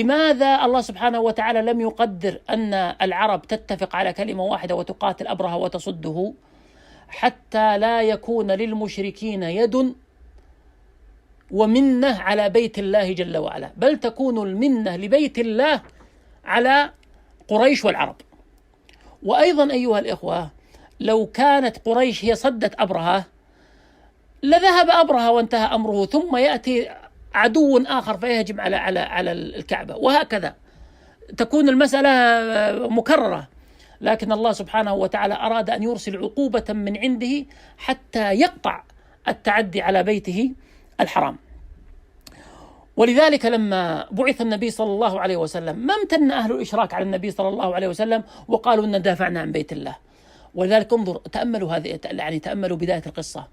لماذا الله سبحانه وتعالى لم يقدر أن العرب تتفق على كلمة واحدة وتقاتل أبرهة وتصده؟ حتى لا يكون للمشركين يد ومنة على بيت الله جل وعلا، بل تكون المنة لبيت الله على قريش والعرب. وأيضا أيها الإخوة، لو كانت قريش هي صدت أبرهة لذهب أبرهة وانتهى أمره، ثم يأتي عدو آخر فيهجم على الكعبة، وهكذا تكون المسألة مكررة. لكن الله سبحانه وتعالى أراد أن يرسل عقوبة من عنده حتى يقطع التعدي على بيته الحرام. ولذلك لما بعث النبي صلى الله عليه وسلم ما امتن أهل الإشراك على النبي صلى الله عليه وسلم وقالوا إن دافعنا عن بيت الله. ولذلك انظر، تأملوا هذه، يعني تأملوا بداية القصة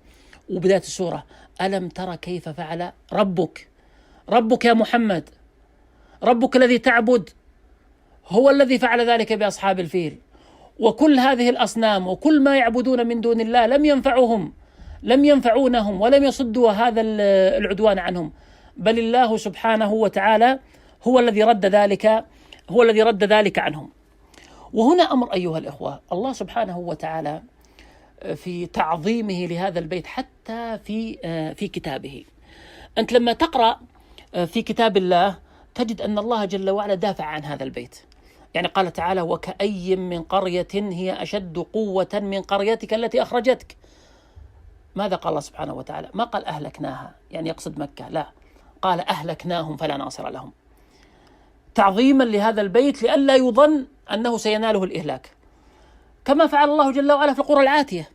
وبداية السورة. ألم ترى كيف فعل ربك يا محمد، ربك الذي تعبد هو الذي فعل ذلك بأصحاب الفيل. وكل هذه الأصنام وكل ما يعبدون من دون الله لم ينفعونهم ولم يصدوا هذا العدوان عنهم، بل الله سبحانه وتعالى هو الذي رد ذلك عنهم. وهنا أمر أيها الإخوة، الله سبحانه وتعالى في تعظيمه لهذا البيت حتى في كتابه. أنت لما تقرأ في كتاب الله تجد أن الله جل وعلا دافع عن هذا البيت. يعني قال تعالى: وكأي من قرية هي أشد قوة من قريتك التي أخرجتك. ماذا قال الله سبحانه وتعالى؟ ما قال أهلكناها يعني يقصد مكة، لا، قال أهلكناهم فلا ناصر لهم، تعظيما لهذا البيت لئلا يظن أنه سيناله الإهلاك، كما فعل الله جل وعلا في القرى العاتية.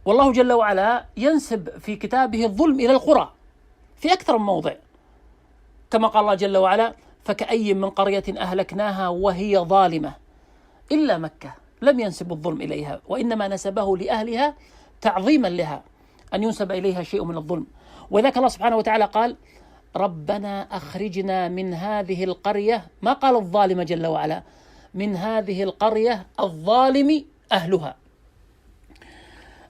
والله جل وعلا ينسب في كتابه الظلم إلى القرى في أكثر من موضع، كما قال الله جل وعلا: فكأي من قرية أهلكناها وهي ظالمة، إلا مكة لم ينسب الظلم إليها، وإنما نسبه لأهلها تعظيما لها أن ينسب إليها شيء من الظلم. وذاك الله سبحانه وتعالى قال: ربنا أخرجنا من هذه القرية، ما قال الظالمة جل وعلا، من هذه القرية الظالم أهلها.